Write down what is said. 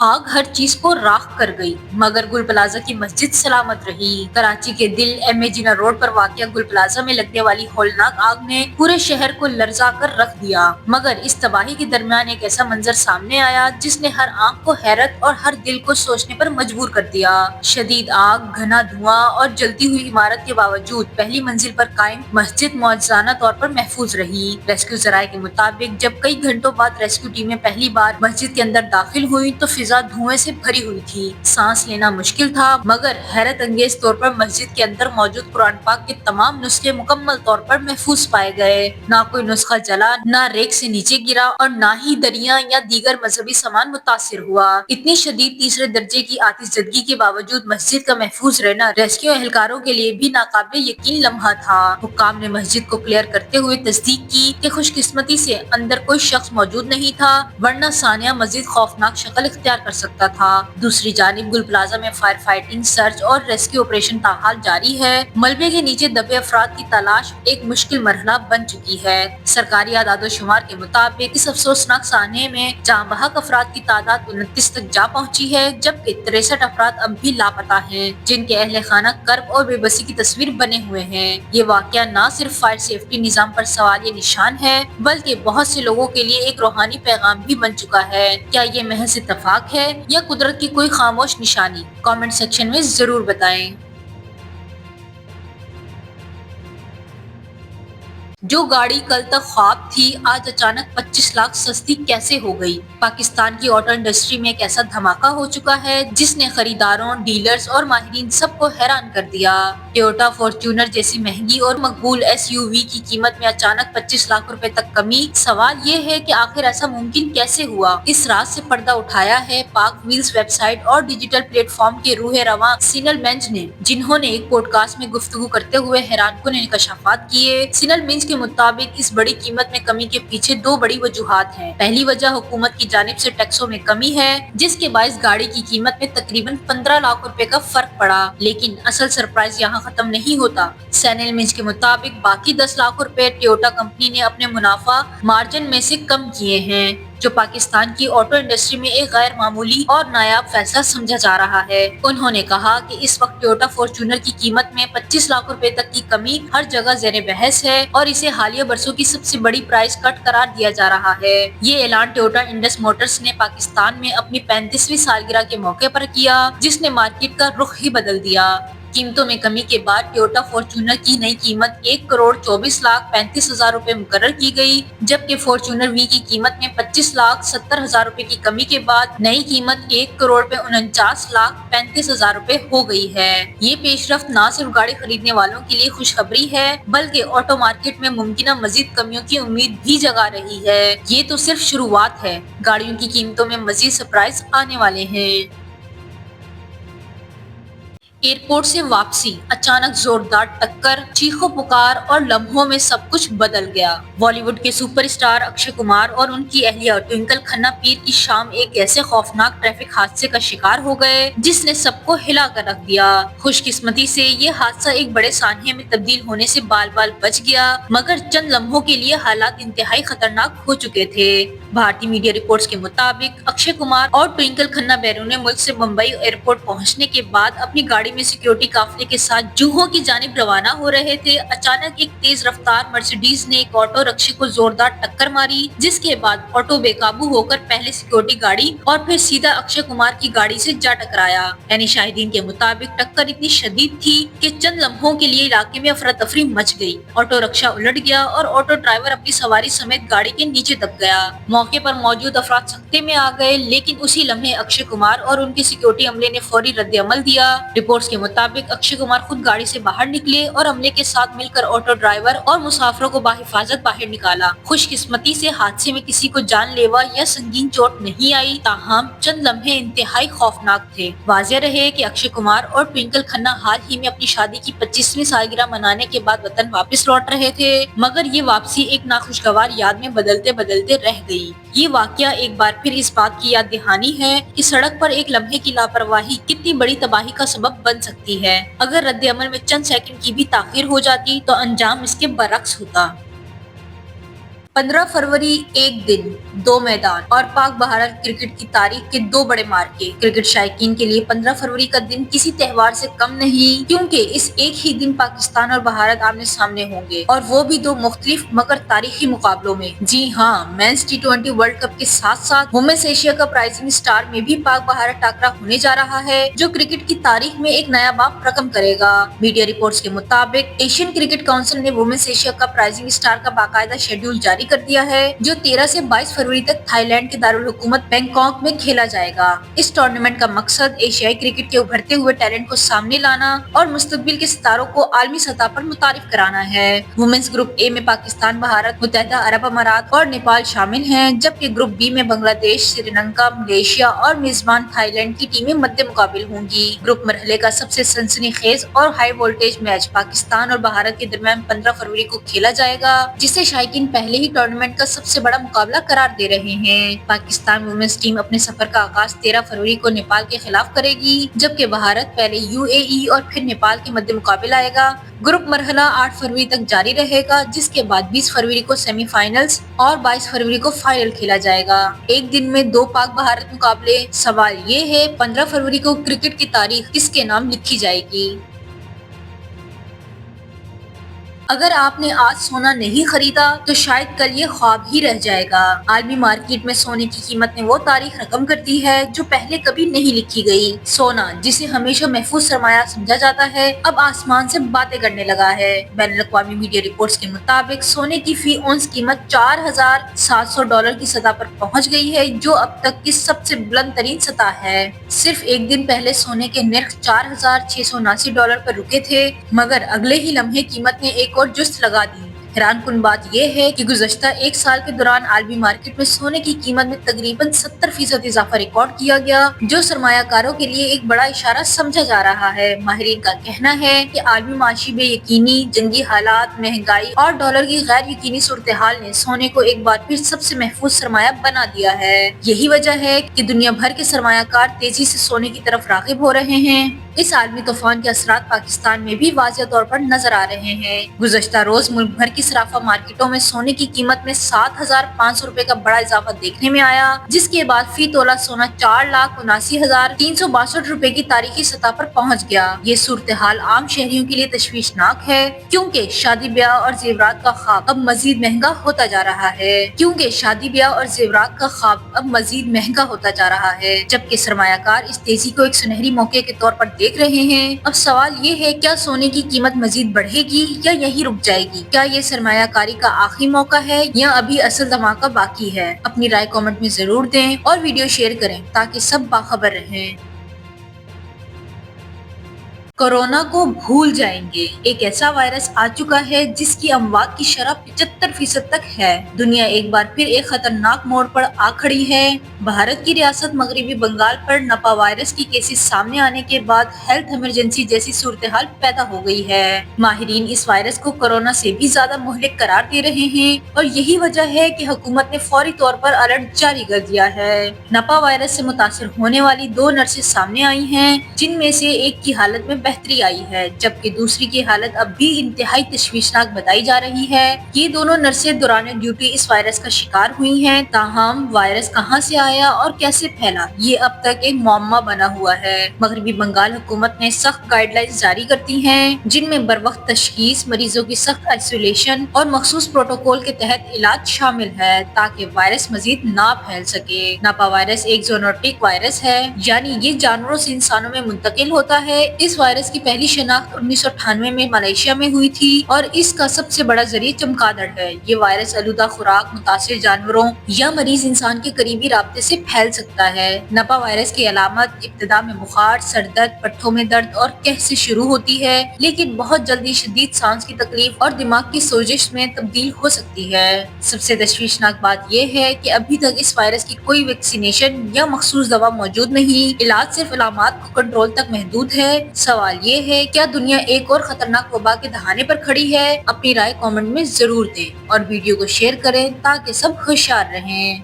आग हर चीज को राख कर गई, मगर गुल प्लाजा की मस्जिद सलामत रही। कराची के दिल एम.ए. जिना रोड पर वाक़िया गुल प्लाजा में लगने वाली हौलनाक आग ने पूरे शहर को लर्जा कर रख दिया। मगर इस तबाही के दरमियान एक ऐसा मंजर सामने आया जिसने हर आंख को हैरत और हर दिल को सोचने पर मजबूर कर दिया। शदीद आग, घना धुआं और जलती हुई इमारत के बावजूद पहली मंजिल पर कायम मस्जिद मौजूदाना तौर पर महफूज रही। रेस्क्यू जराये के मुताबिक जब कई घंटों बाद रेस्क्यू टीमें पहली बार मस्जिद के अंदर दाखिल हुई तो फिजा धुएं से भरी हुई थी। सांस लेना मुश्किल था, मगर हैरत अंगेज तौर पर मस्जिद के अंदर मौजूद कुरान पाक के तमाम नुस्खे मुकम्मल तौर पर महफूज पाए गए। ना कोई नुस्खा जला, ना रेक से नीचे गिरा और ना ही दरिया या दीगर मजहबी सामान मुतासिर हुआ। इतनी शदीद तीसरे दर्जे की आतिशजदगी के बावजूद मस्जिद का महफूज रहना रेस्क्यू एहलकारों के लिए भी नाकाबिल यकीन लम्हा था। हुक्काम ने मस्जिद को क्लियर करते हुए तस्दीक की कि खुशकिस्मती से अंदर कोई शख्स मौजूद नहीं था, वरना सानिया मस्जिद खौफनाक शक्ल इख्तियार कर सकता था। दूसरी जानिब गुल प्लाजा में फायर फाइटिंग, सर्च और रेस्क्यू ऑपरेशन ताहाल जारी है। मलबे के नीचे दबे अफराद की तलाश एक मुश्किल मरहला बन चुकी है। सरकारी आदादोशुमार के मुताबिक इस अफसोसनाक सानिया में जहां बहक अफराद की तादाद 29 तक जा पहुंची है, जबकि 63 अफराद अब भी लापता हैं, जिनके अहले खाना कर्ब और बेबसी की तस्वीर बने हुए हैं। ये वाकया न सिर्फ फायर सेफ्टी निजाम पर सवालिया निशान है, बल्कि बहुत से लोगों के लिए एक रूहानी पैगाम भी बन चुका है। क्या ये महज इत्तफाक है या कुदरत की कोई खामोश निशानी? कमेंट सेक्शन में जरूर बताएं। जो गाड़ी कल तक ख्वाब थी, आज अचानक 25 लाख सस्ती कैसे हो गई? पाकिस्तान की ऑटो इंडस्ट्री में एक ऐसा धमाका हो चुका है जिसने खरीदारों, डीलर्स और माहिरीन सबको हैरान कर दिया। टोयोटा फॉर्च्यूनर जैसी महंगी और मकबूल एसयूवी की कीमत में अचानक 25 लाख रुपए तक कमी। सवाल ये है कि आखिर ऐसा मुमकिन कैसे हुआ? इस राज से पर्दा उठाया है पाक व्हील्स वेबसाइट और डिजिटल प्लेटफॉर्म के रूह रवां सिनल मिंज ने, जिन्होंने एक पॉडकास्ट में गुफ्तगू करते हुए हैरानकुन इंकशाफात किए। सिनल मिंज के मुताबिक इस बड़ी कीमत में कमी के पीछे दो बड़ी वजूहात हैं। पहली वजह हुकूमत की जानिब से टैक्सों में कमी है, जिसके बायस गाड़ी की कीमत में तकरीबन 15 लाख रुपए का फर्क पड़ा। लेकिन असल सरप्राइज यहाँ खत्म नहीं होता। सैनल मिंज के मुताबिक बाकी 10 लाख रुपए टोयोटा कंपनी ने अपने मुनाफा मार्जिन में से कम किए हैं, जो पाकिस्तान की ऑटो इंडस्ट्री में एक गैर मामूली और नायाब फैसला समझा जा रहा है। उन्होंने कहा कि इस वक्त टोयोटा फॉर्च्यूनर की कीमत में 25 लाख रुपए तक की कमी हर जगह ज़ेरे बहस है और इसे हालिया बरसों की सबसे बड़ी प्राइस कट करार दिया जा रहा है। ये ऐलान टोयोटा इंडस मोटर्स ने पाकिस्तान में अपनी 35वीं सालगिरह के मौके पर किया, जिसने मार्केट का रुख ही बदल दिया। कीमतों में कमी के बाद टोयोटा फॉर्च्यूनर की नई कीमत 1,24,35,000 रुपए मुकर्रर की गई, जबकि फॉर्च्यूनर वी की कीमत में 25,70,000 रुपए की कमी के बाद नई कीमत 1,49,35,000 रुपए हो गई है। ये पेशरफ्त न सिर्फ गाड़ी खरीदने वालों के लिए खुशखबरी है, बल्कि ऑटो मार्केट में मुमकिन मजीद कमियों की उम्मीद भी जगा रही है। ये तो सिर्फ शुरुआत है, गाड़ियों की कीमतों में मजीद सरप्राइज आने वाले हैं। एयरपोर्ट से वापसी, अचानक जोरदार टक्कर, चीखों पुकार और लम्हों में सब कुछ बदल गया। बॉलीवुड के सुपरस्टार अक्षय कुमार और उनकी अहलिया ट्विंकल खन्ना पीर की शाम एक ऐसे खौफनाक ट्रैफिक हादसे का शिकार हो गए जिसने सबको हिला कर रख दिया। खुशकिस्मती से ये हादसा एक बड़े सानहे में तब्दील होने से बाल बाल बच गया, मगर चंद लम्हों के लिए हालात इंतहाई खतरनाक हो चुके थे। भारतीय मीडिया रिपोर्ट्स के मुताबिक अक्षय कुमार और ट्विंकल खन्ना बैरून मुल्क से मुंबई एयरपोर्ट पहुंचने के बाद अपनी गाड़ी में सिक्योरिटी काफले के साथ जुहू की जानिब रवाना हो रहे थे। अचानक एक तेज रफ्तार मर्सिडीज ने एक ऑटो रिक्शे को जोरदार टक्कर मारी, जिसके बाद ऑटो बेकाबू होकर पहले सिक्योरिटी गाड़ी और फिर सीधा अक्षय कुमार की गाड़ी से जा टकराया। यानी शाहिदीन के मुताबिक टक्कर इतनी शदीद थी कि चंद लम्हों के लिए इलाके में अफरा तफरी मच गई। ऑटो रिक्शा उलट गया और ऑटो ड्राइवर अपनी सवारी समेत गाड़ी के नीचे दब गया। मौके पर मौजूद अफराद सख्ते में आ गए, लेकिन उसी लम्हे अक्षय कुमार और उनके सिक्योरिटी अमले ने फौरी रद्द-ए-अमल दिया। रिपोर्ट्स के मुताबिक अक्षय कुमार खुद गाड़ी से बाहर निकले और अमले के साथ मिलकर ऑटो ड्राइवर और मुसाफिरों को बाहिफाजत बाहर निकाला। खुशकिस्मती से हादसे में किसी को जानलेवा या संगीन चोट नहीं आई, ताहम चंद लम्हे इंतहाई खौफनाक थे। वाज़ेह रहे कि अक्षय कुमार और ट्विंकल खन्ना हाल ही में अपनी शादी की 25वीं सालगिरह मनाने के बाद वतन वापस लौट रहे थे, मगर ये वापसी एक नाखुशगवार याद में बदलते बदलते रह गई। ये वाकया एक बार फिर इस बात की याद दहानी है कि सड़क पर एक लम्हे की लापरवाही कितनी बड़ी तबाही का सबब बन सकती है। अगर रद्द-ए-अमल में चंद सेकंड की भी ताखीर हो जाती तो अंजाम इसके बरक्स होता। 15 फरवरी एक दिन, 2 मैदान और पाक भारत क्रिकेट की तारीख के 2 बड़े मार्के। क्रिकेट शायकीन के लिए 15 फरवरी का दिन किसी त्योहार से कम नहीं, क्योंकि इस एक ही दिन पाकिस्तान और भारत आमने सामने होंगे, और वो भी 2 मुख्तलिफ मगर तारीखी मुकाबलों में। जी हाँ, मेंस T20 वर्ल्ड कप के साथ साथ women's Asia cup rising star में भी पाक भारत टाकरा होने जा रहा है, जो क्रिकेट की तारीख में एक नया बाब रकम करेगा। मीडिया रिपोर्ट्स के मुताबिक एशियन क्रिकेट काउंसिल ने women's Asia cup rising star का बाकायदा शेड्यूल जारी कर दिया है, जो 13 से 22 फरवरी तक थाईलैंड के दारुल हुकूमत बैंकॉक में खेला जाएगा। इस टूर्नामेंट का मकसद एशियाई क्रिकेट के उभरते हुए टैलेंट को सामने लाना और मुस्तकबिल के सितारों को आलमी सतह पर मुतारिफ कराना है। वुमेन्स ग्रुप ए में पाकिस्तान, भारत, मुत्तहिदा अरब अमारात और नेपाल शामिल हैं, जबकि ग्रुप बी में बांग्लादेश, श्रीलंका, मलेशिया और मेजबान थाईलैंड की टीमें मद्दे मुकाबिल होंगी। ग्रुप मरहले का सबसे सनसनीखेज और हाई वोल्टेज मैच पाकिस्तान और भारत के दरमियान 15 फरवरी को खेला जाएगा, जिसे शायकीन पहले ही टूर्नामेंट का सबसे बड़ा मुकाबला करार दे रहे हैं। पाकिस्तान वुमेन्स टीम अपने सफर का आगाज 13 फरवरी को नेपाल के खिलाफ करेगी, जबकि भारत पहले UAE और फिर नेपाल के मद्दे मुकाबले आएगा। ग्रुप मरहला 8 फरवरी तक जारी रहेगा, जिसके बाद 20 फरवरी को सेमीफाइनल्स और 22 फरवरी को फाइनल खेला जाएगा। एक दिन में 2 पाक भारत मुकाबले। सवाल ये है, 15 फरवरी को क्रिकेट की तारीख किसके नाम लिखी जाएगी? अगर आपने आज सोना नहीं खरीदा तो शायद कल ये ख्वाब ही रह जाएगा। आलमी मार्केट में सोने की कीमत ने वो तारीख रकम कर दी है जो पहले कभी नहीं लिखी गई। सोना, जिसे हमेशा महफूज सरमाया समझा जाता है, अब आसमान से बातें करने लगा है। बैनुल-अक़वामी मीडिया रिपोर्ट्स के मुताबिक सोने की फी औंस कीमत $4,700 की सतह पर पहुंच गई है, जो अब तक की सबसे बुलंद तरीन सतह है। सिर्फ एक दिन पहले सोने के नर्ख $4,679 पर रुके थे, मगर अगले ही लम्हे कीमत ने एक और जुस्त लगा दी। हैरानकुन बात यह है कि गुज़श्ता एक साल के दौरान आलमी मार्केट में सोने की कीमत में तकरीबन 70% इजाफा रिकॉर्ड किया गया, जो सरमायाकारों के लिए एक बड़ा इशारा समझा जा रहा है। माहिरीन का कहना है कि आलमी माशी बेयकीनी, जंगी हालात, महंगाई और डॉलर की गैर यकीनी सूरत हाल ने सोने को एक बार फिर सबसे महफूज सरमाया बना दिया है। यही वजह है कि दुनिया भर के सरमायाकार तेजी से सोने की तरफ राग़िब हो रहे हैं। इस आलमी तूफान के असरात पाकिस्तान में भी वाज़ेह तौर पर नजर आ रहे हैं। गुज़श्ता रोज मुल्क भर की सराफा मार्केटों में सोने की कीमत में 7,500 रुपए का बड़ा इजाफा देखने में आया, जिसके बाद फी तोला सोना 4,79,362 रुपए की तारीखी सतह पर पहुंच गया। ये सूरत हाल आम शहरियों के लिए तशवीशनाक है, क्योंकि शादी ब्याह और जेवरात का ख्वाब अब मजीद महंगा होता जा रहा है, जबकि सरमायाकार इस तेजी को एक सुनहरी मौके के तौर पर देख रहे हैं। अब सवाल ये है, क्या सोने की कीमत मजीद बढ़ेगी या यहीं रुक जाएगी? क्या ये सरमायाकारी का आखिरी मौका है या अभी असल धमाका बाकी है? अपनी राय कमेंट में जरूर दें और वीडियो शेयर करें ताकि सब बाखबर रहें। कोरोना को भूल जाएंगे। एक ऐसा वायरस आ चुका है जिसकी अमवात की शरह 75% तक है। दुनिया एक बार फिर एक खतरनाक मोड़ पर आ खड़ी है। भारत की रियासत मगरबी बंगाल पर नपा वायरस की केसेस सामने आने के बाद हेल्थ इमरजेंसी जैसी सूरत हाल पैदा हो गई है। माहिरीन इस वायरस को कोरोना से भी ज्यादा मुहलिक करार दे रहे हैं, और यही वजह है कि हुकूमत ने फौरी तौर पर अलर्ट जारी कर दिया है। नपा वायरस से मुतासिर होने वाली 2 नर्सें सामने आई हैं, जिनमें से एक की हालत में बेहतरी आई है, जबकि दूसरी की हालत अब भी इंतहाई तशवीशनाक बताई जा रही है। ये दोनों नर्सें दौरान ड्यूटी इस वायरस का शिकार हुई हैं। ताहम वायरस कहां से आया और कैसे फैला, ये अब तक एक मुअम्मा बना हुआ है। मगरबी बंगाल हुकूमत ने सख्त गाइडलाइंस जारी करती हैं, जिनमें बरवक्त तशखीस, मरीजों की सख्त आइसोलेशन और मखसूस प्रोटोकॉल के तहत इलाज शामिल है, ताकि वायरस मजीद ना फैल सके। नापा वायरस एक ज़ूनोटिक वायरस है, यानी ये जानवरों से इंसानों में मुंतकिल होता है। इस वायरस की पहली शनाख्त 1998 में मलेशिया में हुई थी, और इसका सबसे बड़ा जरिए चमगादड़ है। ये वायरस आलूदा खुराक, मुतासिर जानवरों या मरीज इंसान के करीबी राब्ते से फैल सकता है। नपा वायरस की अलामत इब्तिदा में बुखार, सर दर्द, पट्ठों में दर्द और कह से शुरू होती है, लेकिन बहुत जल्दी शदीद सांस की तकलीफ और दिमाग की सोजिश में तब्दील हो सकती है। सबसे तशवीशनाक बात यह है कि अभी तक इस वायरस की कोई वैक्सीनेशन या मखसूस दवा मौजूद नहीं। इलाज सिर्फ अलामात को कंट्रोल तक महदूद है। सवाल ये है, क्या दुनिया एक और खतरनाक वबा के दहाने पर खड़ी है? अपनी राय कमेंट में जरूर दें और वीडियो को शेयर करें ताकि सब खुशहाल रहें।